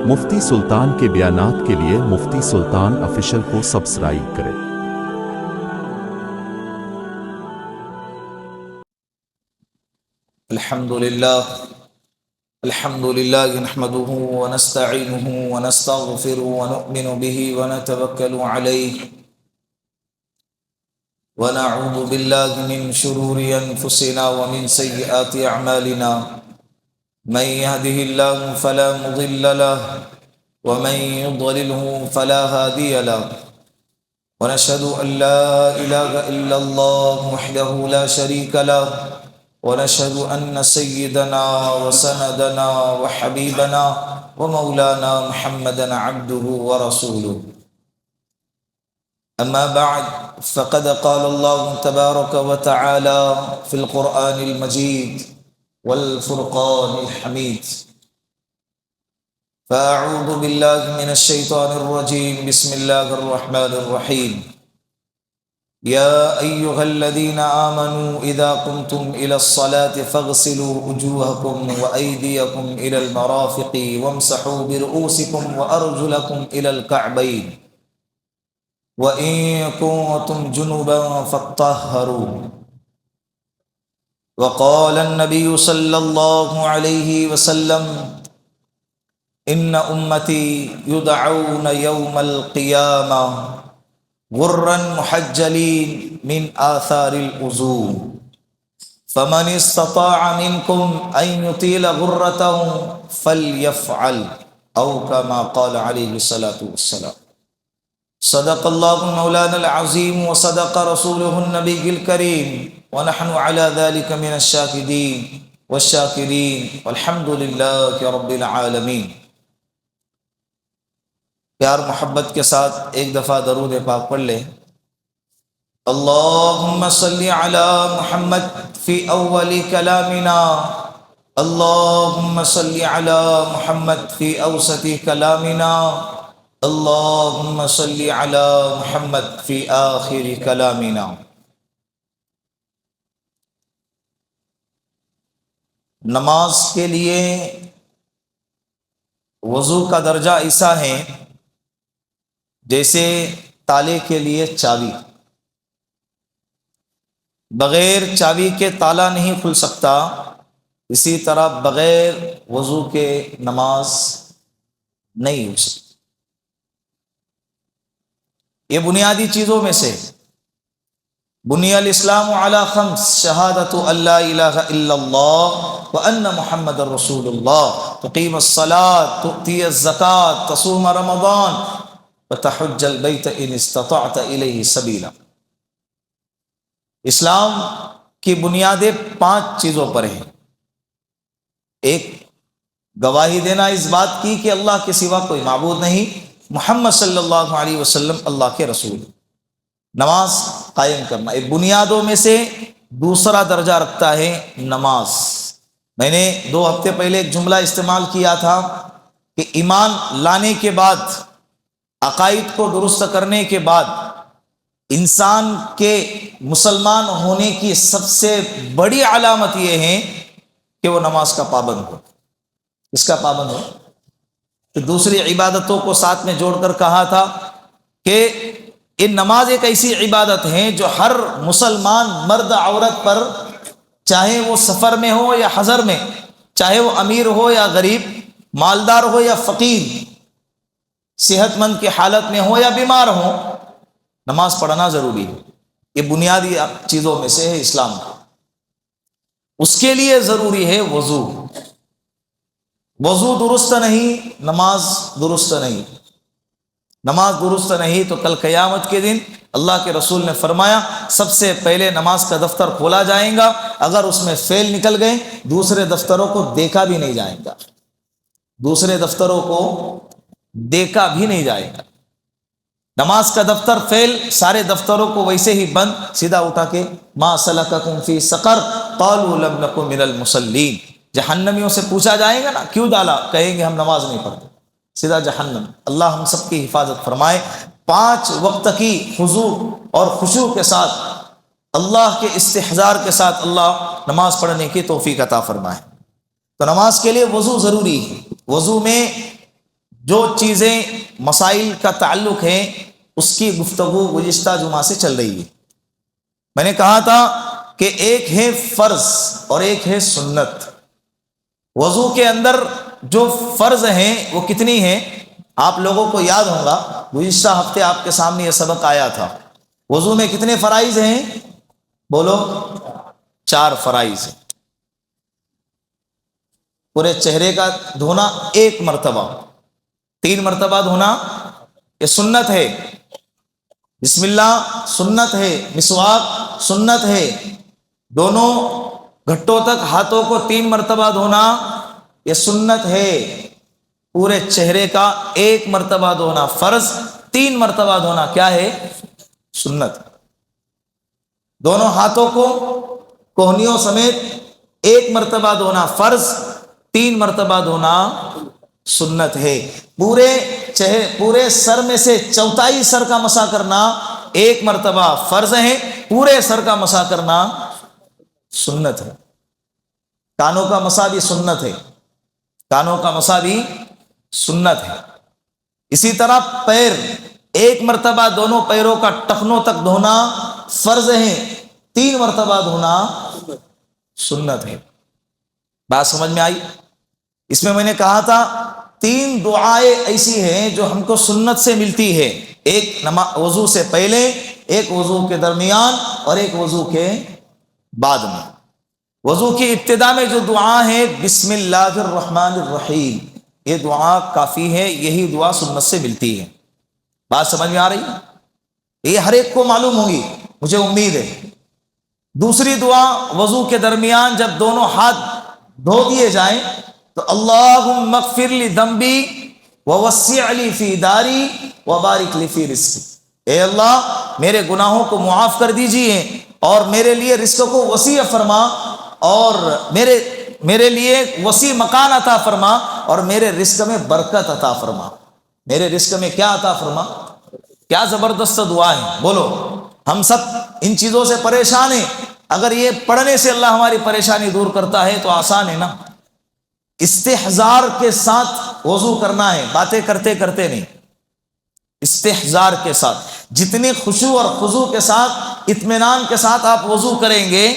مفتی سلطان کے بیانات کے لیے مفتی سلطان آفیشل کو سبسکرائب کریں۔ الحمد لله نحمده ونستعينه ونستغفره ونؤمن به ونتوكل عليه ونعوذ بالله من شرور أنفسنا ومن سيئات أعمالنا من يهده الله فلا مضل له ومن يضلله فلا هادي له ونشهد أن لا إله إلا الله وحده لا شريك له ونشهد أن سيدنا وسندنا وحبيبنا ومولانا محمدا عبده ورسوله أما بعد فقد قال الله تبارك وتعالى في القرآن المجيد والفرقان الحميد فأعوذ بالله من الشيطان الرجيم بسم الله الرحمن الرحيم يا أيها الذين آمنوا إذا قمتم إلى الصلاة فاغسلوا وجوهكم وأيديكم إلى المرافق وامسحوا برؤوسكم وأرجلكم إلى الكعبين وإن كنتم جنبا فاطهروا وقال النبي صلى الله عليه وسلم إن أمتي يدعون يوم القيامة غرا محجلين من آثار الوضوء فمن استطاع منكم أن يطيل غرته فليفعل أو كما قال عليه الصلاة والسلام صدق الله مولانا العظيم وصدق رسوله النبي الكريم ونحن على ذلك من الشاهدين والشاكرين والحمد لله رب العالمين۔ پیار محبت کے ساتھ ایک دفعہ درود پاک پڑھ لیں۔ اللہم صلی علی محمد فی اول کلامنا، اللہم صلی علی محمد فی اوسط کلامنا، اللہم صلی علی محمد فی آخر کلامنا۔ نماز کے لیے وضو کا درجہ ایسا ہے جیسے تالے کے لیے چابی، بغیر چابی کے تالا نہیں کھل سکتا، اسی طرح بغیر وضو کے نماز نہیں ہو سکتی۔ یہ بنیادی چیزوں میں سے بنی الاسلام علی خمس، شہادت ان لا الہ الا اللہ وان محمد رسول اللہ، تقیم الصلاۃ، تؤتی الزکاۃ، تصوم رمضان، وتحج البیت ان استطعت الیہ سبیلا۔ اسلام کی بنیادیں 5 چیزوں پر ہیں۔ ایک، گواہی دینا اس بات کی کہ اللہ کے سوا کوئی معبود نہیں، محمد صلی اللہ علیہ وسلم اللہ کے رسول۔ نماز قائم کرنا ایک بنیادوں میں سے دوسرا درجہ رکھتا ہے نماز۔ میں نے 2 ہفتے پہلے ایک جملہ استعمال کیا تھا کہ ایمان لانے کے بعد، عقائد کو درست کرنے کے بعد، انسان کے مسلمان ہونے کی سب سے بڑی علامت یہ ہے کہ وہ نماز کا پابند ہو۔ اس کا پابند ہو تو دوسری عبادتوں کو ساتھ میں جوڑ کر کہا تھا کہ یہ نماز ایک ایسی عبادت ہے جو ہر مسلمان مرد عورت پر، چاہے وہ سفر میں ہو یا حضر میں، چاہے وہ امیر ہو یا غریب، مالدار ہو یا فقیر، صحت مند کی حالت میں ہو یا بیمار ہو، نماز پڑھنا ضروری ہے۔ یہ بنیادی چیزوں میں سے ہے اسلام کا۔ اس کے لیے ضروری ہے وضو۔ وضو درست نہیں، نماز درست نہیں۔ نماز درست نہیں تو کل قیامت کے دن اللہ کے رسول نے فرمایا سب سے پہلے نماز کا دفتر کھولا جائے گا، اگر اس میں فیل نکل گئے دوسرے دفتروں کو دیکھا بھی نہیں جائے گا، دوسرے دفتروں کو دیکھا بھی نہیں جائے گا۔ نماز کا دفتر فیل، سارے دفتروں کو ویسے ہی بند، سیدھا اٹھا کے ما سلککم فی سقر قالوا لم نکن من المصلین۔ جہنمیوں سے پوچھا جائے گا نا کیوں ڈالا، کہیں گے ہم نماز نہیں پڑھتے، سیدھا جہنم۔ اللہ ہم سب کی حفاظت فرمائے۔ 5 وقت کی خضوع اور خشوع کے ساتھ، اللہ کے استحضار کے ساتھ اللہ نماز پڑھنے کی توفیق عطا فرمائے۔ تو نماز کے لیے وضو ضروری ہے۔ وضو میں جو چیزیں مسائل کا تعلق ہے اس کی گفتگو گزشتہ جمعہ سے چل رہی ہے. میں نے کہا تھا کہ ایک ہے فرض اور ایک ہے سنت. وضو کے اندر جو فرض ہیں وہ کتنی ہیں؟ آپ لوگوں کو یاد ہوگا گزشتہ ہفتے آپ کے سامنے یہ سبق آیا تھا. وضو میں کتنے فرائض ہیں؟ بولو. 4 فرائض ہیں. پورے چہرے کا دھونا 1 مرتبہ، 3 مرتبہ دھونا یہ سنت ہے. بسم اللہ سنت ہے، مسواک سنت ہے، دونوں گھٹوں تک ہاتھوں کو 3 مرتبہ دھونا یہ سنت ہے. پورے چہرے کا 1 مرتبہ دھونا فرض، 3 مرتبہ دھونا کیا ہے؟ سنت. دونوں ہاتھوں کو کوہنیوں سمیت 1 مرتبہ دھونا فرض، 3 مرتبہ دھونا سنت ہے. پورے سر میں سے چوتھائی سر کا مسح کرنا 1 مرتبہ فرض ہے، پورے سر کا مسح کرنا سنت ہے. کانوں کا مسح بھی سنت ہے، کانوں کا مسح بھی سنت ہے. اسی طرح پیر 1 مرتبہ دونوں پیروں کا ٹخنوں تک دھونا فرض ہے، 3 مرتبہ دھونا سنت ہے. بات سمجھ میں آئی؟ اس میں نے کہا تھا 3 دعائیں ایسی ہیں جو ہم کو سنت سے ملتی ہے. ایک وضو سے پہلے، ایک وضو کے درمیان اور ایک وضو کے بعد میں. وضو کی ابتدا میں جو دعا ہے بسم اللہ الرحمن الرحیم، یہ دعا کافی ہے، یہی دعا سنت سے ملتی ہے. بات سمجھ میں آ رہی ہے؟ یہ ہر ایک کو معلوم ہوگی، مجھے امید ہے. دوسری دعا وضو کے درمیان جب دونوں ہاتھ دھو دیے جائیں تو اللہم اغفر لی ذنبی ووسع لی فی داری وبارک لی فی رزقی. اے اللہ میرے گناہوں کو معاف کر دیجیے اور میرے لیے رزق کو وسیع فرما، اور میرے لیے وسیع مکان عطا فرما، اور میرے رزق میں برکت عطا فرما. میرے رزق میں کیا عطا فرما؟ کیا زبردست دعا ہے. بولو. ہم سب ان چیزوں سے پریشان ہیں. اگر یہ پڑھنے سے اللہ ہماری پریشانی دور کرتا ہے تو آسان ہے نا. استحضار کے ساتھ وضو کرنا ہے، باتیں کرتے کرتے نہیں. استحضار کے ساتھ جتنی خشوع اور خضوع کے ساتھ، اطمینان کے ساتھ آپ وضو کریں گے،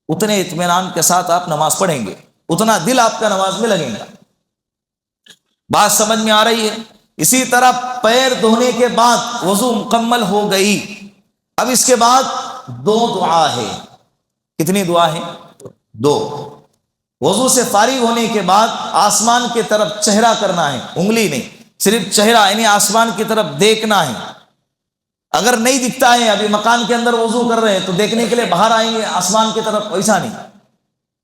اتنے اطمینان کے ساتھ آپ نماز پڑھیں گے، اتنا دل آپ کا نماز میں لگے گا. بات سمجھ میں آ رہی ہے؟ اسی طرح پیر دھونے کے بعد وضو مکمل ہو گئی. اب اس کے بعد 2 دعا ہے. کتنی دعا ہے؟ 2. وضو سے فارغ ہونے کے بعد آسمان کی طرف چہرہ کرنا ہے، انگلی نہیں، صرف چہرہ، یعنی آسمان کی طرف دیکھنا ہے. اگر نہیں دکھتا ہے، ابھی مکان کے اندر وضو کر رہے ہیں تو دیکھنے کے لیے باہر آئیں گے آسمان کی طرف، ویسا نہیں.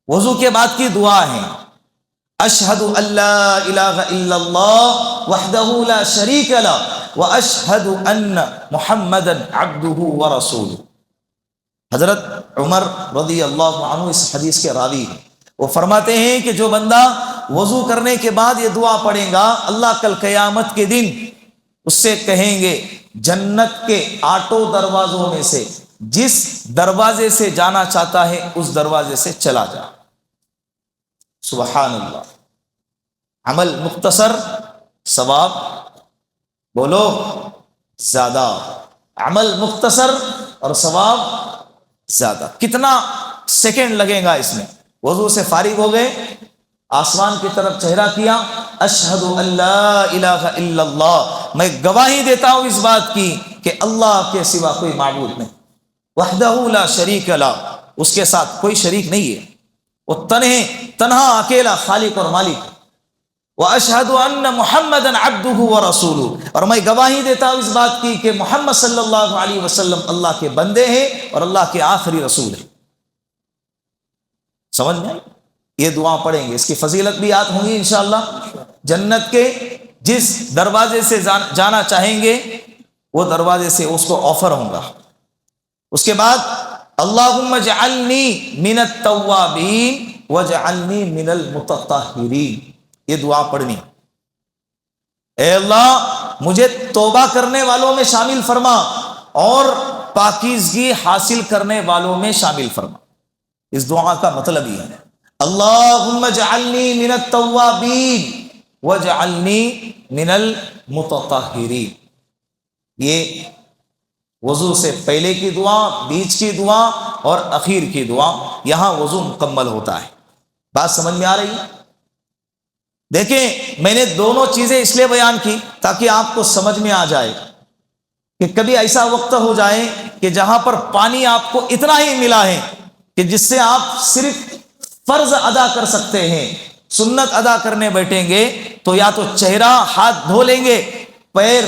وضو کے بعد کی دعا ہے اشہد ان لا الہ الا اللہ وحدہ لا شریک لہ واشہد ان محمدا عبدہ ورسولہ. حضرت عمر رضی اللہ عنہ اس حدیث کے راوی ہیں. وہ فرماتے ہیں کہ جو بندہ وضو کرنے کے بعد یہ دعا پڑھے گا، اللہ کل قیامت کے دن اس سے کہیں گے جنت کے 8 دروازوں میں سے جس دروازے سے جانا چاہتا ہے اس دروازے سے چلا جا. سبحان اللہ. عمل مختصر، ثواب بولو زیادہ. عمل مختصر اور ثواب زیادہ. کتنا سیکنڈ لگے گا اس میں؟ وضو سے فارغ ہو گئے، آسمان کی طرف چہرہ کیا، اشہد ان لا الہ الا اللہ، میں گواہی دیتا ہوں اس بات کی کہ اللہ کے سوا کوئی معبود نہیں، وحدہ لا شریک لہ، اس کے ساتھ کوئی شریک نہیں ہے، وہ تنہا اکیلا خالق اور مالک. واشہد ان محمدا عبدہ ورسولہ، اور میں گواہی دیتا ہوں اس بات کی کہ محمد صلی اللہ علیہ وسلم اللہ کے بندے ہیں اور اللہ کے آخری رسول ہیں. سمجھ میں؟ یہ دعا پڑھیں گے، اس کی فضیلت بھی یاد ہوں گی انشاءاللہ. جنت کے جس دروازے سے جانا چاہیں گے وہ دروازے سے اس کو آفر ہوگا. اس کے بعد اللہم اجعلنی من التوابین واجعلنی من المتطہرین، یہ دعا پڑھنی. اے اللہ مجھے توبہ کرنے والوں میں شامل فرما اور پاکیزگی حاصل کرنے والوں میں شامل فرما. اس دعا کا مطلب یہ ہے اللہم اجعلنی من التوابین، وَاجْعَلْنِي مِنَ الْمُتَطَهِّرِينَ۔ یہ وضو سے پہلے کی دعا، بیچ کی دعا اور اخیر کی دعا، یہاں وضو مکمل ہوتا ہے۔ بات سمجھ میں آ رہی ہے؟ دیکھیں، میں نے دونوں چیزیں اس لیے بیان کی تاکہ آپ کو سمجھ میں آ جائے کہ کبھی ایسا وقت ہو جائے کہ جہاں پر پانی آپ کو اتنا ہی ملا ہے کہ جس سے آپ صرف فرض ادا کر سکتے ہیں، سنت ادا کرنے بیٹھیں گے تو یا تو چہرہ ہاتھ دھو لیں گے، پیر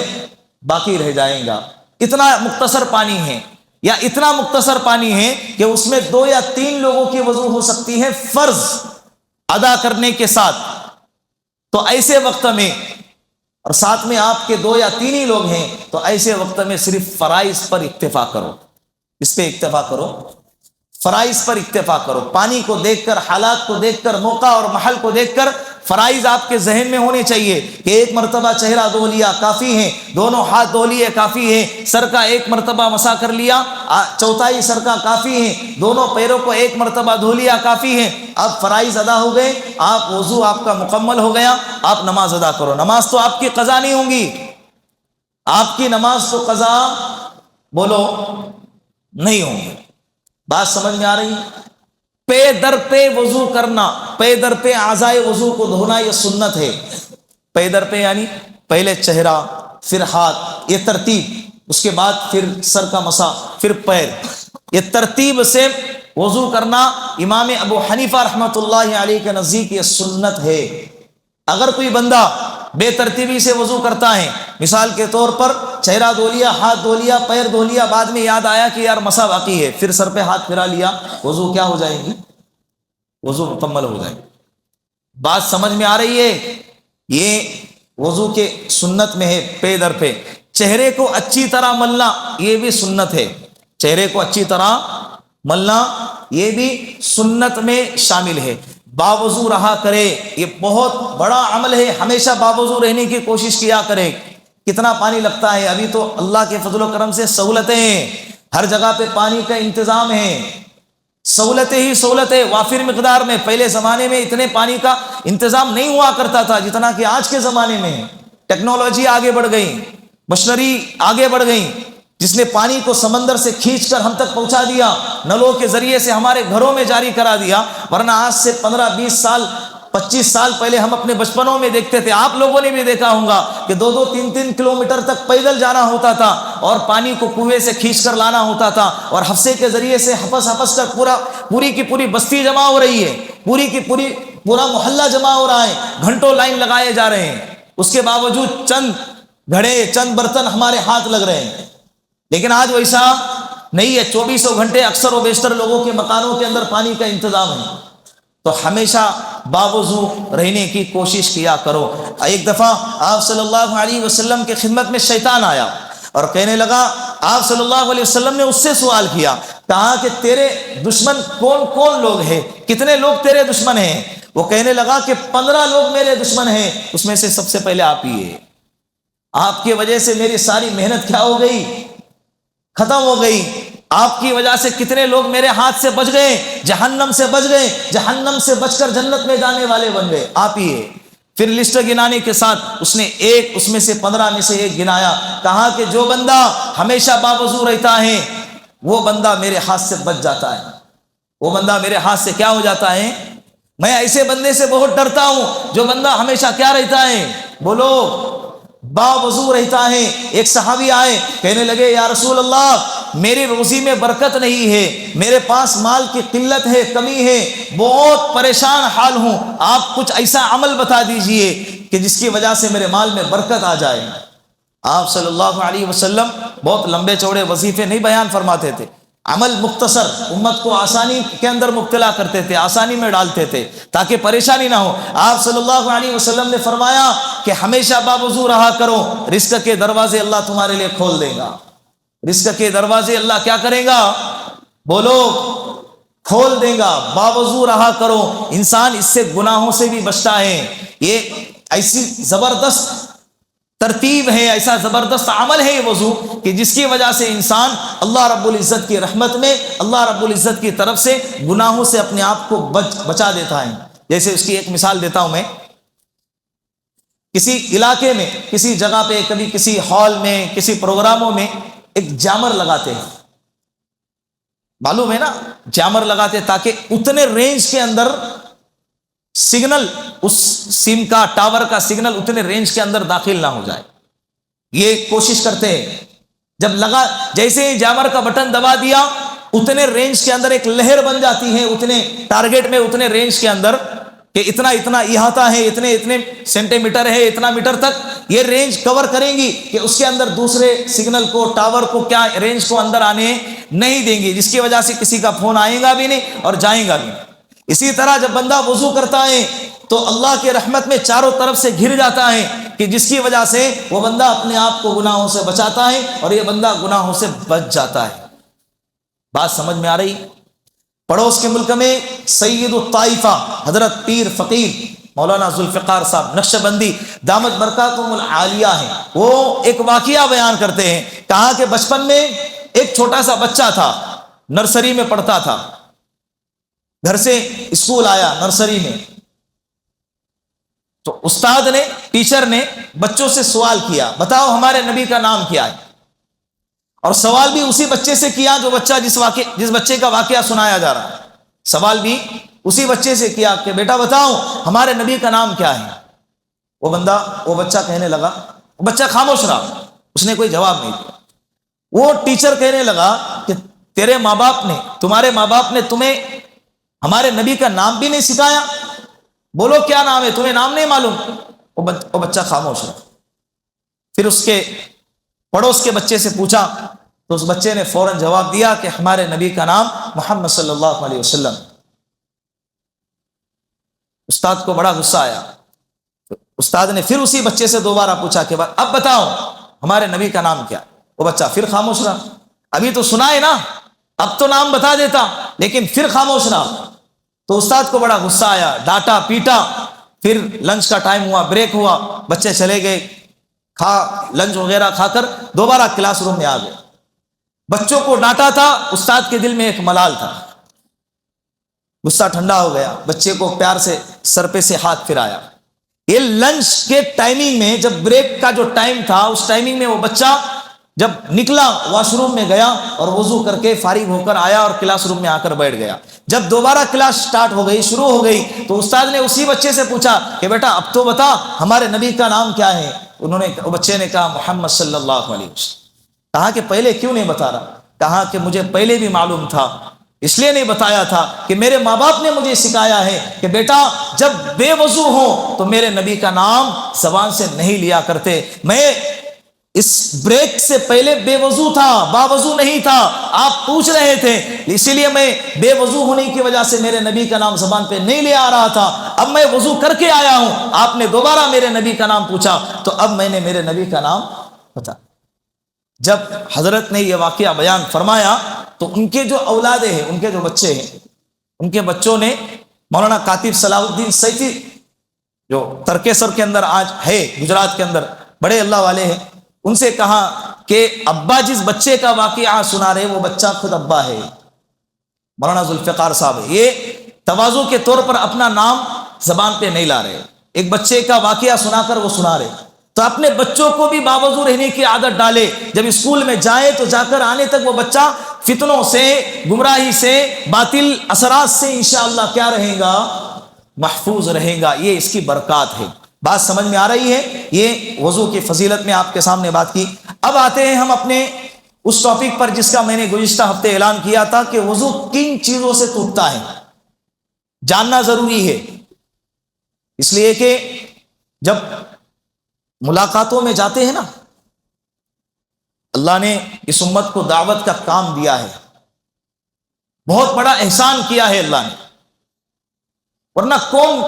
باقی رہ جائیں گا۔ اتنا مختصر پانی ہے، یا اتنا مختصر پانی ہے کہ اس میں 2 یا 3 لوگوں کی وضو ہو سکتی ہے فرض ادا کرنے کے ساتھ۔ تو ایسے وقت میں، اور ساتھ میں آپ کے 2 یا 3 ہی لوگ ہیں، تو ایسے وقت میں صرف فرائض پر اکتفا کرو۔ اس پہ اکتفا کرو، فرائض پر اکتفا کرو۔ پانی کو دیکھ کر، حالات کو دیکھ کر، موقع اور محل کو دیکھ کر فرائض آپ کے ذہن میں ہونے چاہیے کہ ایک مرتبہ چہرہ دھو لیا کافی ہے، دونوں ہاتھ دھو لیے کافی ہے، سر کا ایک مرتبہ مسح کر لیا، چوتھائی سر کا کافی ہے، دونوں پیروں کو ایک مرتبہ دھو لیا کافی ہے۔ اب فرائض ادا ہو گئے، آپ وضو آپ کا مکمل ہو گیا، آپ نماز ادا کرو۔ نماز تو آپ کی قضا نہیں ہوں گی، آپ کی نماز تو قضا بولو نہیں ہوں گی۔ بات سمجھ میں آ رہی ہے؟ پے در پہ وضو کرنا، پے در پہ اعضائے وضو کو دھونا، یہ سنت ہے۔ پے در پہ یعنی پہلے چہرہ، پھر ہاتھ، یہ ترتیب، اس کے بعد پھر سر کا مسح، پھر پیر، یہ ترتیب سے وضو کرنا امام ابو حنیفہ رحمۃ اللہ علیہ کے نزدیک یہ سنت ہے۔ اگر کوئی بندہ بے ترتیبی سے وضو کرتا ہے، مثال کے طور پر چہرہ دھو لیا، ہاتھ دھو لیا، پیر دھو لیا، بعد میں یاد آیا کہ یار مسح باقی ہے، پھر سر پہ ہاتھ پھرا لیا، وضو کیا ہو جائے گی؟ وضو مکمل ہو جائے گی۔ بات سمجھ میں آ رہی ہے؟ یہ وضو کے سنت میں ہے پے در پہ۔ چہرے کو اچھی طرح ملنا یہ بھی سنت ہے، چہرے کو اچھی طرح ملنا یہ بھی سنت میں شامل ہے۔ باوضو رہا کرے، یہ بہت بڑا عمل ہے، ہمیشہ باوضو رہنے کی کوشش کیا کرے۔ کتنا پانی لگتا ہے؟ ابھی تو اللہ کے فضل و کرم سے سہولتیں ہیں، ہر جگہ پہ پانی کا انتظام ہے، سہولتیں ہی سہولتیں وافر مقدار میں۔ پہلے زمانے میں اتنے پانی کا انتظام نہیں ہوا کرتا تھا جتنا کہ آج کے زمانے میں۔ ٹیکنالوجی آگے بڑھ گئی، مشینری آگے بڑھ گئی، جس نے پانی کو سمندر سے کھینچ کر ہم تک پہنچا دیا، نلوں کے ذریعے سے ہمارے گھروں میں جاری کرا دیا۔ ورنہ آج سے 15 20 سال 25 سال پہلے ہم اپنے بچپنوں میں دیکھتے تھے، آپ لوگوں نے بھی دیکھا ہوگا کہ 2 3 کلومیٹر تک پیدل جانا ہوتا تھا اور پانی کو کنویں سے کھینچ کر لانا ہوتا تھا، اور حفصے کے ذریعے سے ہپس کر پوری کی پوری بستی جمع ہو رہی ہے، پورا محلہ جمع ہو رہا ہے، گھنٹوں لائن لگائے جا رہے ہیں۔ اس کے باوجود چند گھڑے، چند برتن ہمارے ہاتھ لگ رہے ہیں۔ لیکن آج ویسا نہیں ہے، 24 گھنٹے اکثر و بیشتر لوگوں کے مکانوں کے اندر پانی کا انتظام ہے۔ تو ہمیشہ باوضو رہنے کی کوشش کیا کرو۔ ایک دفعہ آپ صلی اللہ علیہ وسلم کی خدمت میں شیطان آیا اور کہنے لگا، آپ صلی اللہ علیہ وسلم نے اس سے سوال کیا، کہا کہ تیرے دشمن کون کون لوگ ہیں، کتنے لوگ تیرے دشمن ہیں؟ وہ کہنے لگا کہ 15 لوگ میرے دشمن ہیں، اس میں سے سب سے پہلے آپ ہی ہے۔ آپ کی وجہ سے میری ساری محنت کیا ہو گئی؟ ختم ہو گئی۔ آپ کی وجہ سے کتنے لوگ میرے ہاتھ سے بچ گئے، جہنم سے بچ گئے، جہنم سے بچ کر جنت میں جانے والے بن گئے، آپ ہی ہے۔ پھر لسٹ گنانے کے ساتھ اس نے اس میں سے 15 میں سے ایک گنایا، کہا کہ جو بندہ ہمیشہ باوضو رہتا ہے وہ بندہ میرے ہاتھ سے بچ جاتا ہے، وہ بندہ میرے ہاتھ سے کیا ہو جاتا ہے؟ میں ایسے بندے سے بہت ڈرتا ہوں جو بندہ ہمیشہ کیا رہتا ہے؟ بولو، باوضو رہتا ہے۔ ایک صحابی آئے، کہنے لگے، یا رسول اللہ، میری روزی میں برکت نہیں ہے، میرے پاس مال کی قلت ہے، کمی ہے، بہت پریشان حال ہوں، آپ کچھ ایسا عمل بتا دیجئے کہ جس کی وجہ سے میرے مال میں برکت آ جائے۔ آپ صلی اللہ علیہ وسلم بہت لمبے چوڑے وظیفے نہیں بیان فرماتے تھے، عمل مختصر، امت کو آسانی کے اندر مبتلا کرتے تھے، آسانی میں ڈالتے تھے تاکہ پریشانی نہ ہو۔ آپ صلی اللہ علیہ وسلم نے فرمایا کہ ہمیشہ باوضو رہا کرو، رزق کے دروازے اللہ تمہارے لیے کھول دے گا۔ رزق کے دروازے اللہ کیا کرے گا؟ بولو، کھول دے گا۔ باوضو رہا کرو، انسان اس سے گناہوں سے بھی بچتا ہے۔ یہ ایسی زبردست ترتیب ہے، ایسا زبردست عمل ہے یہ وضو کہ جس کی وجہ سے انسان اللہ رب العزت کی رحمت میں، اللہ رب العزت کی طرف سے گناہوں سے اپنے آپ کو بچا دیتا ہے۔ جیسے اس کی ایک مثال دیتا ہوں میں، کسی علاقے میں، کسی جگہ پہ، کبھی کسی ہال میں، کسی پروگراموں میں ایک جامر لگاتے ہیں، معلوم ہے نا، جامر لگاتے تاکہ اتنے رینج کے اندر سگنل، اس سم کا، ٹاور کا سگنل اتنے رینج کے اندر داخل نہ ہو جائے، یہ کوشش کرتے ہیں۔ جب لگا، جیسے ہی جامر کا بٹن دبا دیا، اتنے رینج کے اندر ایک لہر بن جاتی ہے، اتنے ٹارگٹ میں، اتنے رینج کے اندر کہ اتنا اتنا احاطہ ہے، اتنے اتنے سینٹی میٹر ہے، اتنا میٹر تک یہ رینج کور کریں گی کہ اس کے اندر دوسرے سگنل کو، ٹاور کو، کیا رینج کو اندر آنے نہیں دیں گے، جس کی وجہ سے کسی کا فون آئے گا بھی نہیں اور جائے گا بھی نہیں۔ اسی طرح جب بندہ وضو کرتا ہے تو اللہ کے رحمت میں چاروں طرف سے گھر جاتا ہے کہ جس کی وجہ سے وہ بندہ اپنے آپ کو گناہوں سے بچاتا ہے اور یہ بندہ گناہوں سے بچ جاتا ہے۔ بات سمجھ میں آ رہی؟ پڑوس کے ملک میں سید الطائفہ حضرت پیر فقیر مولانا ذوالفقار صاحب نقشبندی دامت برکاتہم العالیہ ہیں، وہ ایک واقعہ بیان کرتے ہیں، کہا کہ بچپن میں ایک چھوٹا سا بچہ تھا، نرسری میں پڑھتا تھا، گھر سے اسکول آیا نرسری میں، تو استاد نے، ٹیچر نے بچوں سے سوال کیا، بتاؤ ہمارے نبی کا نام کیا ہے؟ اور سوال بھی اسی بچے سے کیا جو بچہ جس بچے کا واقعہ سنایا جا رہا ہے، سوال بھی اسی بچے سے کیا کہ بیٹا بتاؤ ہمارے نبی کا نام کیا ہے؟ وہ بچہ کہنے لگا، وہ بچہ خاموش رہا، اس نے کوئی جواب نہیں دیا۔ وہ ٹیچر کہنے لگا کہ تیرے ماں باپ نے، تمہارے ماں باپ نے تمہیں ہمارے نبی کا نام بھی نہیں سکھایا؟ بولو کیا نام ہے، تمہیں نام نہیں معلوم؟ وہ بچہ خاموش رہا۔ پھر اس کے پڑوس کے بچے سے پوچھا تو اس بچے نے فوراً جواب دیا کہ ہمارے نبی کا نام محمد صلی اللہ علیہ وسلم۔ استاد کو بڑا غصہ آیا، استاد نے پھر اسی بچے سے دوبارہ پوچھا کہ اب بتاؤ ہمارے نبی کا نام کیا؟ وہ بچہ پھر خاموش رہا، ابھی تو سنا ہے نا، اب تو نام بتا دیتا، لیکن پھر خاموش رہا۔ تو استاد کو بڑا غصہ آیا، ڈانٹا پیٹا۔ پھر لنچ کا ٹائم ہوا، بریک ہوا، بچے چلے گئے، لنچ وغیرہ کھا کر دوبارہ کلاس روم میں آ گئے۔ بچوں کو ڈانٹا تھا، استاد کے دل میں ایک ملال تھا، غصہ ٹھنڈا ہو گیا، بچے کو پیار سے سر پہ سے ہاتھ پھرایا۔ یہ لنچ کے ٹائمنگ میں، جب بریک کا جو ٹائم تھا، اس ٹائمنگ میں وہ بچہ جب نکلا، واش روم میں گیا اور وضو کر کے فارغ ہو کر آیا اور کلاس روم میں آ کر بیٹھ گیا۔ جب دوبارہ کلاس سٹارٹ ہو گئی، شروع ہو گئی، تو استاد نے اسی بچے سے پوچھا کہ بیٹا اب تو بتا ہمارے نبی کا نام کیا ہے؟ بچے نے کہا محمد صلی اللہ علیہ وسلم۔ کہا کہ پہلے کیوں نہیں بتا رہا؟ کہا کہ مجھے پہلے بھی معلوم تھا، اس لیے نہیں بتایا تھا کہ میرے ماں باپ نے مجھے سکھایا ہے کہ بیٹا جب بے وضو ہو تو میرے نبی کا نام زبان سے نہیں لیا کرتے۔ میں اس بریک سے پہلے بے وضو تھا، باوضو نہیں تھا، آپ پوچھ رہے تھے، اسی لیے میں بے وضو ہونے کی وجہ سے میرے نبی کا نام زبان پہ نہیں لے آ رہا تھا۔ اب میں وضو کر کے آیا ہوں، آپ نے دوبارہ میرے نبی کا نام پوچھا تو اب میں نے میرے نبی کا نام بتا۔ جب حضرت نے یہ واقعہ بیان فرمایا تو ان کے جو اولادیں ہیں، ان کے جو بچے ہیں، ان کے بچوں نے مولانا کاتب صلاح الدین سیفی جو ترکیسر کے اندر آج ہے، گجرات کے اندر بڑے اللہ والے ہیں، ان سے کہا کہ ابا جس بچے کا واقعہ سنا رہے وہ بچہ خود ابا ہے، مولانا ذوالفقار صاحب۔ یہ تواضع کے طور پر اپنا نام زبان پہ نہیں لا رہے، ایک بچے کا واقعہ سنا کر وہ سنا رہے، تو اپنے بچوں کو بھی باوضو رہنے کی عادت ڈالے۔ جب اسکول میں جائے تو جا کر آنے تک وہ بچہ فتنوں سے، گمراہی سے، باطل اثرات سے انشاءاللہ کیا رہے گا؟ محفوظ رہے گا۔ یہ اس کی برکات ہے۔ بات سمجھ میں آ رہی ہے؟ یہ وضو کی فضیلت میں آپ کے سامنے بات کی۔ اب آتے ہیں ہم اپنے اس ٹاپک پر جس کا میں نے گزشتہ ہفتے اعلان کیا تھا کہ وضو کن چیزوں سے ٹوٹتا ہے، جاننا ضروری ہے، اس لیے کہ جب ملاقاتوں میں جاتے ہیں نا، اللہ نے اس امت کو دعوت کا کام دیا ہے، بہت بڑا احسان کیا ہے اللہ نے، ورنہ کون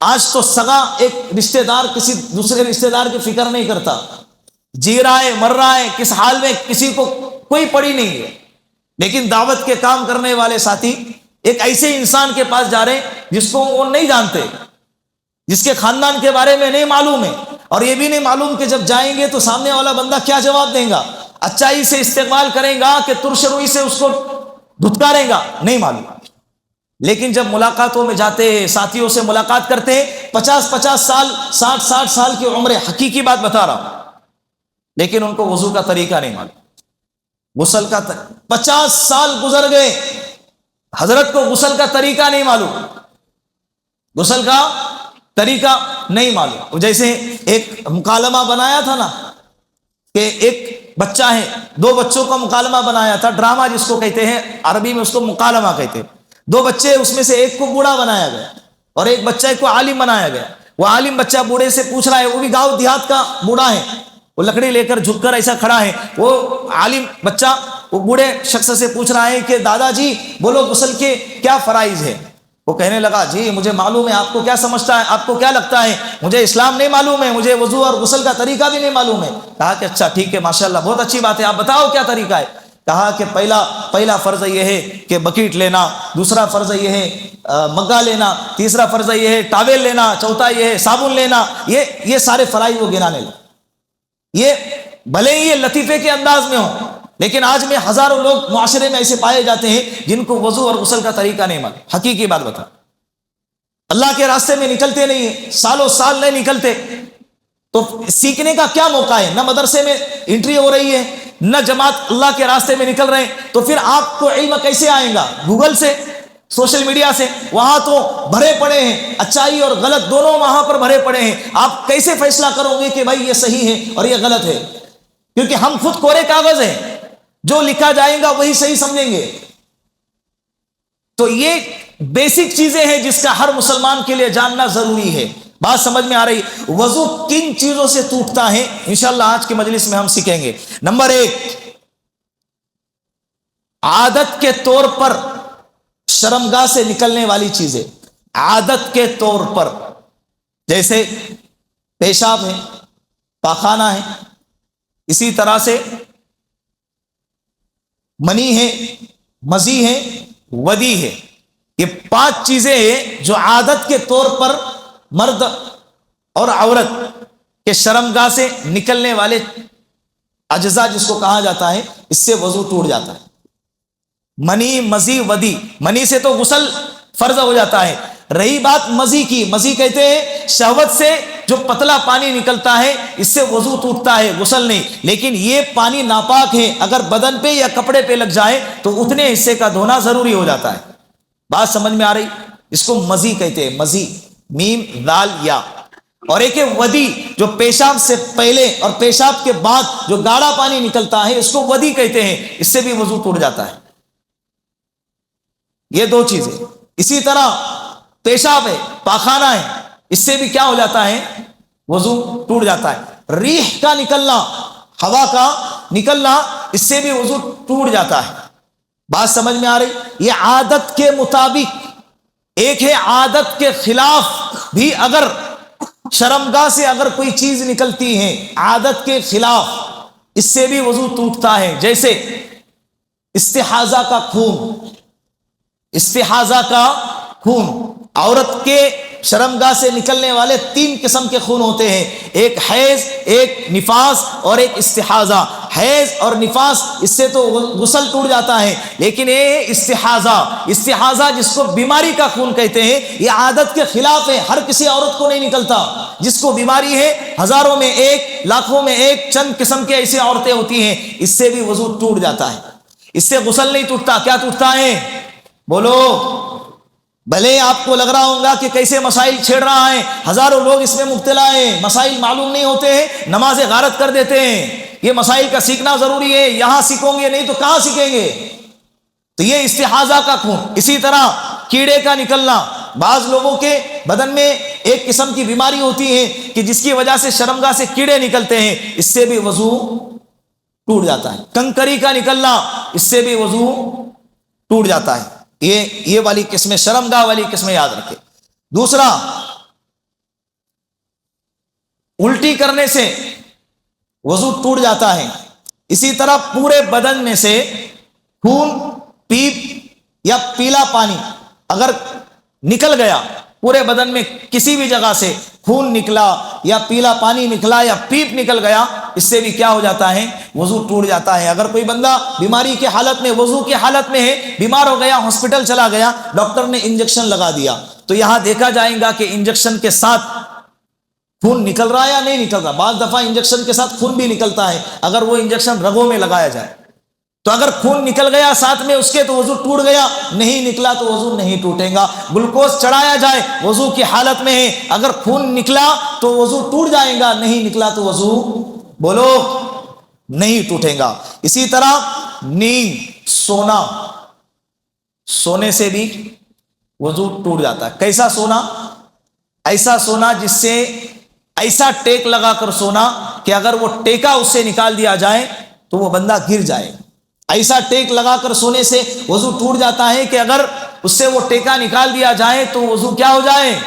آج تو سگا ایک رشتہ دار کسی دوسرے رشتہ دار کی فکر نہیں کرتا، جی رہا ہے مر رہا ہے کس حال میں کسی کو کوئی پڑی نہیں ہے۔ لیکن دعوت کے کام کرنے والے ساتھی ایک ایسے انسان کے پاس جا رہے ہیں جس کو وہ نہیں جانتے، جس کے خاندان کے بارے میں نہیں معلوم ہے، اور یہ بھی نہیں معلوم کہ جب جائیں گے تو سامنے والا بندہ کیا جواب دے گا، اچائی سے استقبال کرے گا کہ ترش روئی سے اس کو دھتکارے گا، نہیں معلوم۔ لیکن جب ملاقاتوں میں جاتے ہیں، ساتھیوں سے ملاقات کرتے ہیں، 50 سال 60 سال کی عمر، حقیقی بات بتا رہا ہوں، لیکن ان کو وضو کا طریقہ نہیں معلوم، غسل کا 50 سال گزر گئے، حضرت کو غسل کا طریقہ نہیں معلوم، غسل کا طریقہ نہیں معلوم۔ جیسے ایک مکالمہ بنایا تھا نا کہ ایک بچہ ہے، 2 بچوں کا مکالمہ بنایا تھا، ڈرامہ جس کو کہتے ہیں، عربی میں اس کو مکالمہ کہتے ہیں۔ 2 بچے، اس میں سے ایک کو بوڑھا بنایا گیا اور ایک بچہ کو عالم بنایا گیا۔ وہ عالم بچہ بوڑھے سے پوچھ رہا ہے، وہ بھی گاؤں دیہات کا بوڑھا ہے، وہ لکڑی لے کر جھک کر ایسا کھڑا ہے، وہ عالم بچہ وہ بوڑھے شخص سے پوچھ رہا ہے کہ دادا جی بولو غسل کے کیا فرائض ہے؟ وہ کہنے لگا جی مجھے معلوم ہے، آپ کو کیا سمجھتا ہے، آپ کو کیا لگتا ہے، مجھے اسلام نہیں معلوم ہے، مجھے وضو اور غسل کا طریقہ بھی نہیں معلوم ہے۔ کہا کہ اچھا ٹھیک ہے، ماشاءاللہ بہت اچھی بات ہے، آپ بتاؤ کیا طریقہ ہے؟ کہا کہ پہلا فرض یہ ہے کہ بکیٹ لینا، دوسرا فرض یہ ہے مگا لینا، تیسرا فرض یہ ہے ٹاویل لینا، چوتھا یہ ہے صابن لینا۔ یہ سارے فرائض وہ گنانے لگے۔ یہ بھلے ہی یہ لطیفے کے انداز میں ہوں، لیکن آج میں ہزاروں لوگ معاشرے میں ایسے پائے جاتے ہیں جن کو وضو اور غسل کا طریقہ نہیں معلوم۔ حقیقی بات بتا، اللہ کے راستے میں نکلتے نہیں ہیں، سالوں سال نہیں نکلتے، تو سیکھنے کا کیا موقع ہے؟ نہ مدرسے میں انٹری ہو رہی ہے، نہ جماعت اللہ کے راستے میں نکل رہے ہیں، تو پھر آپ کو علم کیسے آئے گا؟ گوگل سے، سوشل میڈیا سے، وہاں تو بھرے پڑے ہیں، اچائی اور غلط دونوں وہاں پر بھرے پڑے ہیں۔ آپ کیسے فیصلہ کرو گے کہ بھائی یہ صحیح ہے اور یہ غلط ہے؟ کیونکہ ہم خود کورے کاغذ ہیں، جو لکھا جائے گا وہی صحیح سمجھیں گے۔ تو یہ بیسک چیزیں ہیں جس کا ہر مسلمان کے لیے جاننا ضروری ہے۔ بات سمجھ میں آ رہی؟ وضو کن چیزوں سے ٹوٹتا ہے، انشاءاللہ آج کی مجلس میں ہم سیکھیں گے۔ نمبر 1، عادت کے طور پر شرمگاہ سے نکلنے والی چیزیں، عادت کے طور پر، جیسے پیشاب ہے، پاخانہ ہے، اسی طرح سے منی ہے، مزی ہے، ودی ہے۔ یہ 5 چیزیں ہیں جو عادت کے طور پر مرد اور عورت کے شرمگاہ سے نکلنے والے اجزاء جس کو کہا جاتا ہے، اس سے وضو ٹوٹ جاتا ہے۔ منی، مزی، ودی۔ منی سے تو غسل فرض ہو جاتا ہے۔ رہی بات مزی کی، مزی کہتے ہیں شہوت سے جو پتلا پانی نکلتا ہے، اس سے وضو ٹوٹتا ہے، غسل نہیں۔ لیکن یہ پانی ناپاک ہے، اگر بدن پہ یا کپڑے پہ لگ جائے تو اتنے حصے کا دھونا ضروری ہو جاتا ہے۔ بات سمجھ میں آ رہی؟ اس کو مزی کہتے ہیں، مزی، میم دال یا۔ اور ایک ہے ودی، جو پیشاب سے پہلے اور پیشاب کے بعد جو گاڑھا پانی نکلتا ہے، اس کو ودی کہتے ہیں، اس سے بھی وضو ٹوٹ جاتا ہے۔ یہ 2 چیزیں۔ اسی طرح پیشاب ہے، پاخانہ ہے، اس سے بھی کیا ہو جاتا ہے؟ وضو ٹوٹ جاتا ہے۔ ریح کا نکلنا، ہوا کا نکلنا، اس سے بھی وضو ٹوٹ جاتا ہے۔ بات سمجھ میں آ رہی؟ یہ عادت کے مطابق۔ ایک ہے عادت کے خلاف بھی، اگر شرمگاہ سے اگر کوئی چیز نکلتی ہے عادت کے خلاف، اس سے بھی وضو ٹوٹتا ہے۔ جیسے استحاضہ کا خون، استحاضہ کا خون، عورت کے شرمگاہ سے نکلنے والے 3 قسم کے خون ہوتے ہیں، ایک حیض، ایک نفاس اور ایک استحاضہ۔ حیض اور نفاس، اس سے تو غسل ٹوٹ جاتا ہے، لیکن یہ استحاضہ جس کو بیماری کا خون کہتے ہیں، یہ عادت کے خلاف ہے، ہر کسی عورت کو نہیں نکلتا۔ جس کو بیماری ہے، ہزاروں میں ایک، لاکھوں میں ایک، چند قسم کے ایسی عورتیں ہوتی ہیں، اس سے بھی وضو ٹوٹ جاتا ہے۔ اس سے غسل نہیں ٹوٹتا۔ کیا ٹوٹتا ہے؟ بولو۔ بھلے آپ کو لگ رہا ہوگا کہ کیسے مسائل چھیڑ رہا ہے، ہزاروں لوگ اس میں مبتلا ہیں، مسائل معلوم نہیں ہوتے ہیں، نماز غارت کر دیتے ہیں۔ یہ مسائل کا سیکھنا ضروری ہے، یہاں سیکھو گے نہیں تو کہاں سیکھیں گے؟ تو یہ استحاضہ کا خون۔ اسی طرح کیڑے کا نکلنا، بعض لوگوں کے بدن میں ایک قسم کی بیماری ہوتی ہے کہ جس کی وجہ سے شرمگاہ سے کیڑے نکلتے ہیں، اس سے بھی وضو ٹوٹ جاتا ہے۔ کنکری کا نکلنا، اس سے بھی وضو ٹوٹ جاتا ہے۔ یہ والی قسمیں، شرمگاہ والی قسمیں یاد رکھے۔ دوسرا، الٹی کرنے سے وضو ٹوٹ جاتا ہے۔ اسی طرح پورے بدن میں سے خون، پیپ یا پیلا پانی اگر نکل گیا، پورے بدن میں کسی بھی جگہ سے خون نکلا یا پیلا پانی نکلا یا پیپ نکل گیا، اس سے بھی کیا ہو جاتا ہے؟ وضو ٹوٹ جاتا ہے۔ اگر کوئی بندہ بیماری کی حالت میں، وضو کی حالت میں ہے، بیمار ہو گیا، ہاسپٹل چلا گیا، ڈاکٹر نے انجیکشن لگا دیا، تو یہاں دیکھا جائے گا کہ انجیکشن کے ساتھ خون نکل رہا ہے یا نہیں نکل رہا۔ بعض دفعہ انجیکشن کے ساتھ خون بھی نکلتا ہے اگر وہ انجیکشن رگوں میں لگایا جائے، تو اگر خون نکل گیا ساتھ میں اس کے تو وضو ٹوٹ گیا، نہیں نکلا تو وضو نہیں ٹوٹے گا۔ گلوکوز چڑھایا جائے وضو کی حالت میں ہے، اگر خون نکلا تو وضو ٹوٹ جائے گا، نہیں نکلا تو وضو بولو نہیں ٹوٹے گا۔ اسی طرح نیند، سونا، سونے سے بھی وضو ٹوٹ جاتا ہے۔ کیسا سونا؟ ایسا سونا جس سے ایسا ٹیک لگا کر سونا کہ اگر وہ ٹیکا اس سے نکال دیا جائے تو وہ بندہ گر جائے۔ ایسا ٹیک لگا کر سونے سے وضو ٹوٹ جاتا ہے کہ اگر اس سے وہ ٹیکا نکال دیا جائے تو وضو کیا ہو جائے؟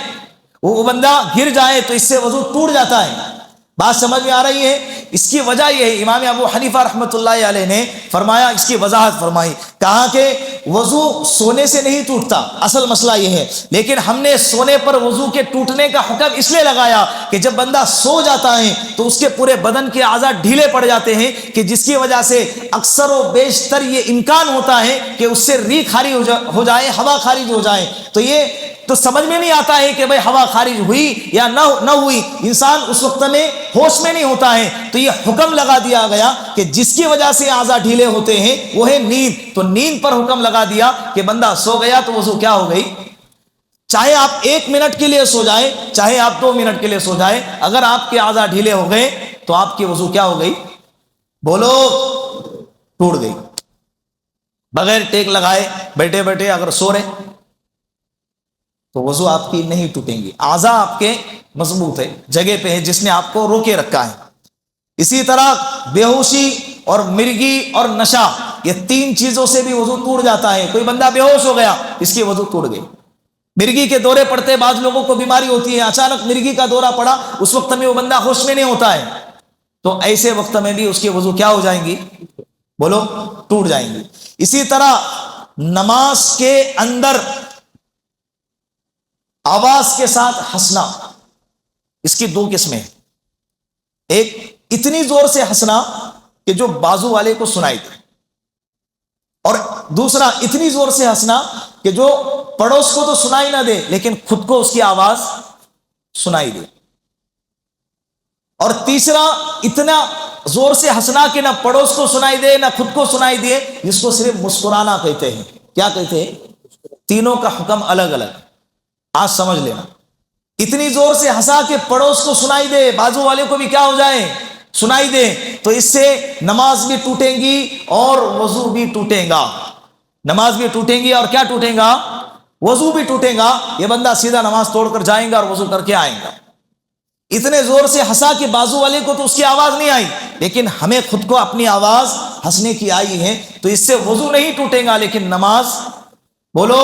وہ بندہ گر جائے تو اس سے وضو ٹوٹ جاتا ہے۔ بات سمجھ میں آ رہی ہے؟ اس کی وجہ یہ ہے، امام ابو حنیفہ رحمۃ اللہ علیہ نے فرمایا، اس کی وضاحت فرمائی، کہا کہ وضو سونے سے نہیں ٹوٹتا، اصل مسئلہ یہ ہے، لیکن ہم نے سونے پر وضو کے ٹوٹنے کا حکم اس لیے لگایا کہ جب بندہ سو جاتا ہے تو اس کے پورے بدن کے اعضاء ڈھیلے پڑ جاتے ہیں، کہ جس کی وجہ سے اکثر و بیشتر یہ امکان ہوتا ہے کہ اس سے ریح خارج ہو جائے، ہوا خارج ہو جائے۔ تو یہ تو سمجھ میں نہیں آتا ہے کہ بھئی ہوا خارج ہوئی یا نہ ہوئی، انسان اس وقت میں ہوش میں نہیں ہوتا ہے، تو یہ حکم لگا دیا گیا کہ جس کی وجہ سے اعضاء ڈھیلے ہوتے ہیں وہ ہے نیند، تو نیند پر حکم لگا دیا کہ بندہ سو گیا تو وضو کیا ہو گئی؟ چاہے آپ 1 منٹ کے لیے سو جائے، چاہے آپ 2 منٹ کے لیے سو جائے، اگر آپ کے اعضاء ڈھیلے ہو گئے تو آپ کی وضو کیا ہو گئی؟ بولو ٹوٹ گئی۔ بغیر ٹیک لگائے بیٹھے بیٹھے اگر سو رہے تو وضو آپ کی نہیں ٹوٹیں گی، اعضاء آپ کے مضبوط ہے، جگہ پہ ہے جس نے آپ کو روکے رکھا ہے۔ اسی طرح بے ہوشی اور مرگی اور نشہ، یہ 3 چیزوں سے بھی وضو ٹوٹ جاتا ہے۔ کوئی بندہ بے ہوش ہو گیا، اس کی وضو ٹوٹ گئی۔ مرگی کے دورے پڑتے، بعض لوگوں کو بیماری ہوتی ہے، اچانک مرگی کا دورہ پڑا، اس وقت میں وہ بندہ ہوش میں نہیں ہوتا ہے، تو ایسے وقت میں بھی اس کی وضو کیا ہو جائیں گی؟ بولو ٹوٹ جائیں گی۔ اسی طرح نماز کے اندر آواز کے ساتھ ہنسنا، اس کی 2 قسمیں ہیں، ایک اتنی زور سے ہنسنا کہ جو بازو والے کو سنائی دے، اور دوسرا اتنی زور سے ہنسنا کہ جو پڑوس کو تو سنائی نہ دے لیکن خود کو اس کی آواز سنائی دے، اور تیسرا اتنا زور سے ہنسنا کہ نہ پڑوس کو سنائی دے نہ خود کو سنائی دے، جس کو صرف مسکرانا کہتے ہیں۔ کیا کہتے ہیں؟ تینوں کا حکم الگ الگ، آج سمجھ لینا۔ اتنی زور سے ہنسا کہ پڑوس کو سنائی دے، بازو والے کو بھی کیا ہو جائے؟ سنائی دے، تو اس سے نماز بھی ٹوٹیں گی اور وضو بھی ٹوٹے گا۔ نماز بھی ٹوٹیں گی اور کیا ٹوٹیں گا؟ وضو بھی ٹوٹے گا۔ یہ بندہ سیدھا نماز توڑ کر جائیں گا اور وضو کر کے آئیں گا۔ اتنے زور سے ہنسا کہ بازو والے کو تو اس کی آواز نہیں آئی، لیکن ہمیں خود کو اپنی آواز ہنسنے کی آئی ہے، تو اس سے وضو نہیں ٹوٹے گا لیکن نماز بولو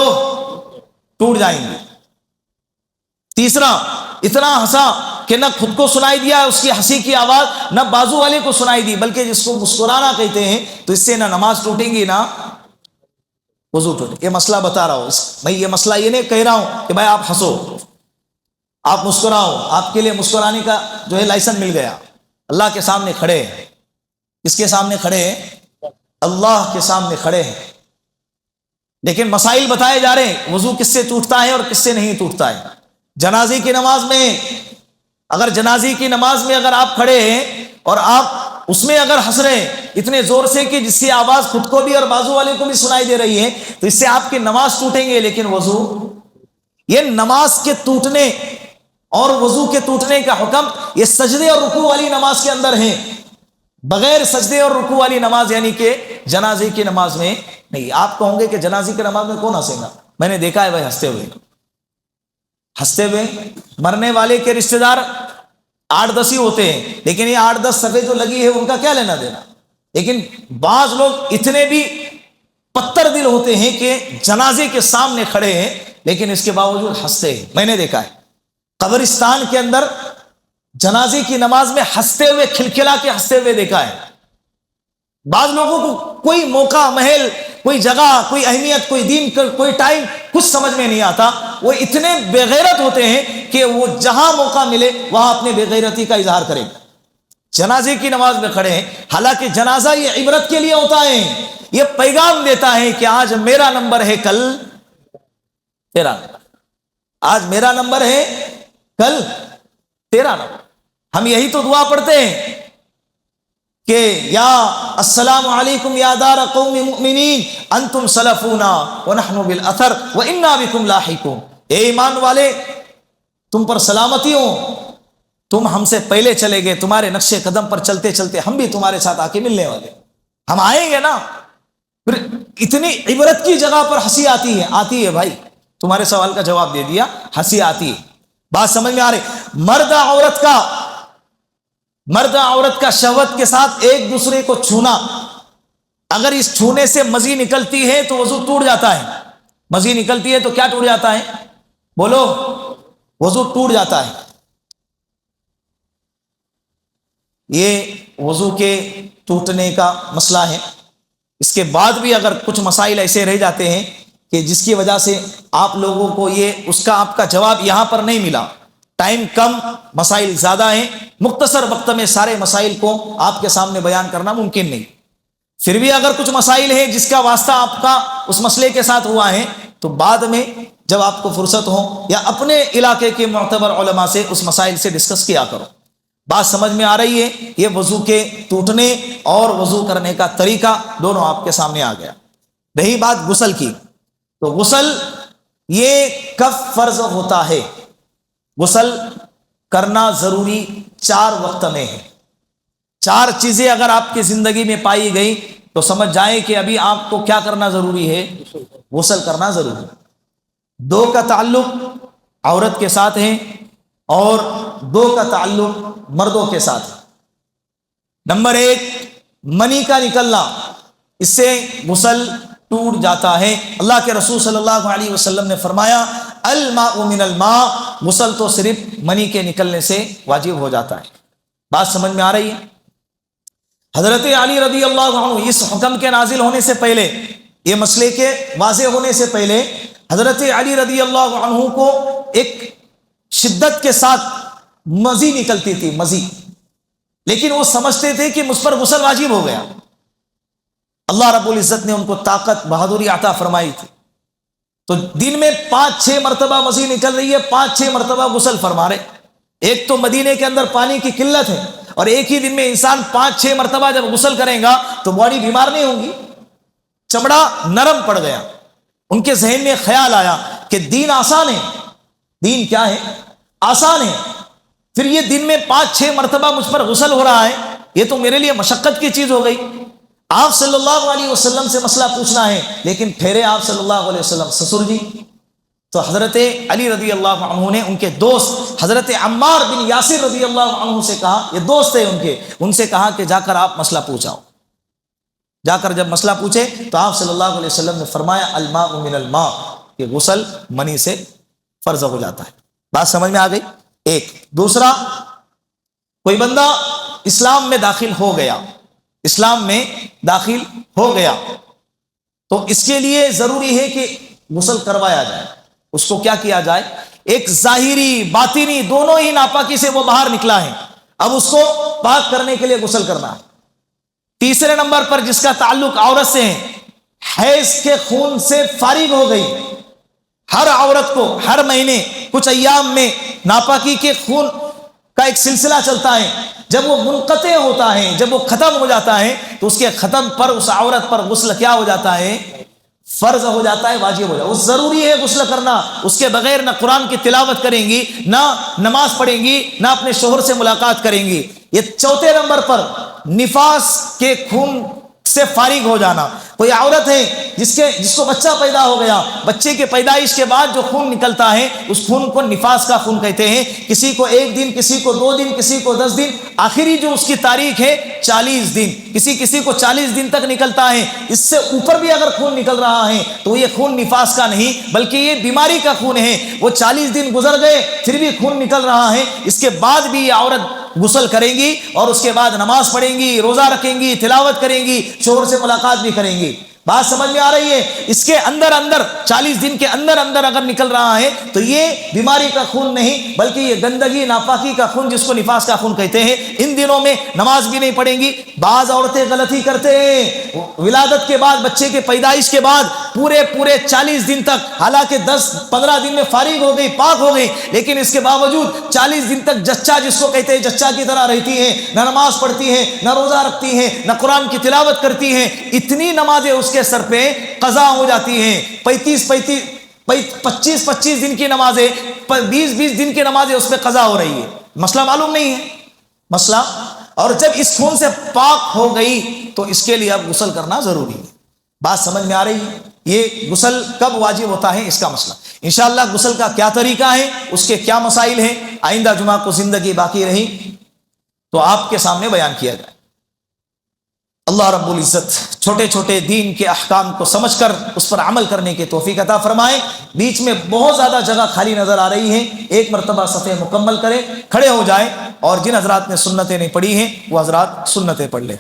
ٹوٹ جائیں گی۔ تیسرا، اتنا ہنسا کہ نہ خود کو سنائی دیا اس کی ہنسی کی آواز، نہ بازو والے کو سنائی دی، بلکہ جس کو مسکرانا کہتے ہیں، تو اس سے نہ نماز ٹوٹیں گی نہ وضو ٹوٹے۔ یہ مسئلہ بتا رہا ہوں بھائی، یہ مسئلہ یہ نہیں کہہ رہا ہوں کہ بھائی آپ ہنسو، آپ مسکراؤ، آپ کے لیے مسکرانے کا جو ہے لائسنس مل گیا۔ اللہ کے سامنے کھڑے ہیں، کس کے سامنے کھڑے ہیں؟ اللہ کے سامنے کھڑے ہیں، لیکن مسائل بتائے جا رہے ہیں، وضو کس سے ٹوٹتا ہے اور کس سے نہیں ٹوٹتا ہے۔ جنازے کی نماز میں، اگر جنازے کی نماز میں اگر آپ کھڑے ہیں اور آپ اس میں اگر ہنس رہے ہیں اتنے زور سے کہ جس کی آواز خود کو بھی اور بازو والے کو بھی سنائی دے رہی ہے، تو اس سے آپ کی نماز ٹوٹیں گے لیکن وضو۔ یہ نماز کے ٹوٹنے اور وضو کے ٹوٹنے کا حکم یہ سجدے اور رکوع والی نماز کے اندر ہے، بغیر سجدے اور رکوع والی نماز یعنی کہ جنازے کی نماز میں نہیں۔ آپ کہوں گے کہ جنازے کی نماز میں کون ہنسے گا؟ میں نے دیکھا ہے بھائی ہنستے ہوئے مرنے والے کے رشتہ دار 8-10 ہی ہوتے ہیں، لیکن یہ 8-10 صفحے جو لگی ہے ان کا کیا لینا دینا۔ لیکن بعض لوگ اتنے بھی پتھر دل ہوتے ہیں کہ جنازے کے سامنے کھڑے ہیں لیکن اس کے باوجود ہنستے ہیں۔ میں نے دیکھا ہے قبرستان کے اندر جنازے کی نماز میں ہنستے ہوئے، کھلکھلا کے ہنستے ہوئے دیکھا ہے۔ بعض لوگوں کو کوئی موقع، محل، کوئی جگہ، کوئی اہمیت، کوئی دین، کوئی ٹائم کچھ سمجھ میں نہیں آتا، وہ اتنے بے غیرت ہوتے ہیں کہ وہ جہاں موقع ملے وہاں اپنے بے غیرتی کا اظہار کریں۔ جنازے کی نماز میں کھڑے ہیں، حالانکہ جنازہ یہ عبرت کے لیے ہوتا ہے، یہ پیغام دیتا ہے کہ آج میرا نمبر ہے، کل تیرا نمبر، آج میرا نمبر ہے، کل تیرا نمبر۔ ہم یہی تو دعا پڑھتے ہیں کہ یا السلام علیکم یا دار قوم مؤمنین انتم سلفونا ونحن بالاثر وانا بكم لاحقون، اے ایمان والے تم پر سلامتی ہو، تم ہم سے پہلے چلے گئے، تمہارے نقش قدم پر چلتے چلتے ہم بھی تمہارے ساتھ آ کے ملنے والے، ہم آئیں گے نا۔ پھر اتنی عبرت کی جگہ پر ہنسی آتی ہے بھائی، تمہارے سوال کا جواب دے دیا، ہنسی آتی ہے۔ بات سمجھ میں آ رہی؟ مرد عورت کا شہوت کے ساتھ ایک دوسرے کو چھونا، اگر اس چھونے سے مزی نکلتی ہے تو وضو ٹوٹ جاتا ہے، مزی نکلتی ہے تو کیا ٹوٹ جاتا ہے؟ بولو، وضو ٹوٹ جاتا ہے۔ یہ وضو کے ٹوٹنے کا مسئلہ ہے۔ اس کے بعد بھی اگر کچھ مسائل ایسے رہ جاتے ہیں کہ جس کی وجہ سے آپ لوگوں کو اس کا آپ کا جواب یہاں پر نہیں ملا، ٹائم کم، مسائل زیادہ ہیں، مختصر وقت میں سارے مسائل کو آپ کے سامنے بیان کرنا ممکن نہیں، پھر بھی اگر کچھ مسائل ہیں جس کا واسطہ آپ کا اس مسئلے کے ساتھ ہوا ہے تو بعد میں جب آپ کو فرصت ہو یا اپنے علاقے کے معتبر علماء سے اس مسائل سے ڈسکس کیا کرو۔ بات سمجھ میں آ رہی ہے؟ یہ وضو کے ٹوٹنے اور وضو کرنے کا طریقہ دونوں آپ کے سامنے آ گیا۔ رہی بات غسل کی، تو غسل یہ کب فرض ہوتا ہے؟ غسل کرنا ضروری 4 وقت میں ہے۔ 4 چیزیں اگر آپ کی زندگی میں پائی گئی تو سمجھ جائیں کہ ابھی آپ کو کیا کرنا ضروری ہے؟ غسل کرنا ضروری ہے۔ 2 کا تعلق عورت کے ساتھ ہے اور 2 کا تعلق مردوں کے ساتھ۔ نمبر 1 منی کا نکلنا، اس سے غسل ٹوٹ جاتا ہے۔ اللہ کے رسول صلی اللہ علیہ وسلم نے فرمایا الماء من الماء، غسل تو صرف منی کے نکلنے سے واجب ہو جاتا ہے۔ بات سمجھ میں آ رہی ہے؟ حضرت علی رضی اللہ عنہ اس حکم کے نازل ہونے سے پہلے، یہ مسئلے کے واضح ہونے سے پہلے، حضرت علی رضی اللہ عنہ کو ایک شدت کے ساتھ مزی نکلتی تھی، مزی، لیکن وہ سمجھتے تھے کہ مجھ پر غسل واجب ہو گیا۔ اللہ رب العزت نے ان کو طاقت، بہادری عطا فرمائی تھی، تو دن میں 5-6 مرتبہ مزی نکل رہی ہے، 5-6 مرتبہ غسل فرما رہے۔ ایک تو مدینے کے اندر پانی کی قلت ہے، اور ایک ہی دن میں انسان 5-6 مرتبہ جب غسل کرے گا تو باڈی بیمار نہیں ہوگی، چمڑا نرم پڑ گیا۔ ان کے ذہن میں خیال آیا کہ دین آسان ہے، دین کیا ہے؟ آسان ہے، پھر یہ دن میں 5-6 مرتبہ مجھ پر غسل ہو رہا ہے، یہ تو میرے لیے مشقت کی چیز ہو گئی۔ آپ صلی اللہ علیہ وسلم سے مسئلہ پوچھنا ہے، لیکن ٹھہرے آپ صلی اللہ علیہ وسلم، سسر جی؟ تو حضرت علی رضی اللہ عنہ نے ان کے دوست حضرت عمار بن یاسر رضی اللہ عنہ سے کہا، یہ دوست تھے ان سے کہا کہ جا کر آپ مسئلہ پوچھاؤ۔ جا کر جب مسئلہ پوچھے تو آپ صلی اللہ علیہ وسلم نے فرمایا الماء من الماء، کہ غسل منی سے فرض ہو جاتا ہے۔ بات سمجھ میں آ گئی؟ ایک۔ دوسرا، کوئی بندہ اسلام میں داخل ہو گیا، اسلام میں داخل ہو گیا تو اس کے لیے ضروری ہے کہ غسل کروایا جائے۔ اس کو کیا کیا جائے؟ ایک ظاہری باطنی دونوں ہی ناپاکی سے وہ باہر نکلا ہے، اب اس کو پاک کرنے کے لیے غسل کرنا ہے۔ تیسرے نمبر پر جس کا تعلق عورت سے ہے، حیض کے خون سے فارغ ہو گئی۔ ہر عورت کو ہر مہینے کچھ ایام میں ناپاکی کے خون کا ایک سلسلہ چلتا ہے، جب وہ منقطع ہوتا ہے، جب وہ ختم ہو جاتا ہے تو اس کے ختم پر اس عورت پر غسل کیا ہو جاتا ہے؟ فرض ہو جاتا ہے، واجب ہو جاتا ہے۔ وہ ضروری ہے غسل کرنا، اس کے بغیر نہ قرآن کی تلاوت کریں گی، نہ نماز پڑھیں گی، نہ اپنے شوہر سے ملاقات کریں گی۔ یہ چوتھے نمبر پر نفاس کے خون سے فارغ ہو جانا۔ کوئی عورت ہے جس کو بچہ پیدا ہو گیا، بچے کے پیدائش کے بعد جو خون نکلتا ہے اس خون کو نفاس کا خون کہتے ہیں۔ کسی کو 1 دن، کسی کو 2 دن، کسی کو 10 دن، آخری جو اس کی تاریخ ہے 40 دن، کسی کو 40 دن تک نکلتا ہے۔ اس سے اوپر بھی اگر خون نکل رہا ہے تو یہ خون نفاس کا نہیں بلکہ یہ بیماری کا خون ہے۔ وہ 40 دن گزر گئے پھر بھی خون نکل رہا ہے، اس کے بعد بھی یہ عورت غسل کریں گی اور اس کے بعد نماز پڑھیں گی، روزہ رکھیں گی، تلاوت کریں گی، شوہر سے ملاقات بھی کریں گی۔ بات سمجھ میں آ رہی ہے؟ اس کے اندر 40 دن کے اندر اگر نکل رہا ہے تو یہ بیماری کا خون نہیں بلکہ یہ گندگی، ناپاکی کا خون، جس کو نفاس کا خون کہتے ہیں۔ ان دنوں میں نماز بھی نہیں پڑھیں گی. بعض عورتیں غلطی کرتے ہیں, ولادت کے بعد, بچے کے پیدائش کے بعد پورے 40 دن تک, حالانکہ 10-15 دن میں فارغ ہو گئی, پاک ہو گئی, لیکن اس کے باوجود 40 دن تک جچہ جس کو کہتے ہیں جچہ کی طرح رہتی ہیں, نہ نماز پڑھتی ہیں, نہ روزہ رکھتی ہیں, نہ قرآن کی تلاوت کرتی ہیں. اتنی نمازیں اس کے سر پہ قضا ہو جاتی ہیں. 25 دن کی نمازیں, 20 دن کی نمازیں اس پہ قضا ہو رہی ہے. مسئلہ معلوم نہیں ہے مسئلہ. اور جب اس خون سے پاک ہو گئی تو اس کے لیے اب غسل کرنا ضروری ہے. بات سمجھ میں آ رہی ہے؟ یہ غسل کب واجب ہوتا ہے اس کا مسئلہ انشاءاللہ, غسل کا کیا طریقہ ہے, اس کے کیا مسائل ہیں, آئندہ جمعہ کو زندگی باقی رہی تو آپ کے سامنے بیان کیا جائے. اللہ رب العزت چھوٹے چھوٹے دین کے احکام کو سمجھ کر اس پر عمل کرنے کی توفیق عطا فرمائے. بیچ میں بہت زیادہ جگہ خالی نظر آ رہی ہے, ایک مرتبہ صفحے مکمل کریں, کھڑے ہو جائیں, اور جن حضرات نے سنتیں نہیں پڑھی ہیں وہ حضرات سنتیں پڑھ لیں.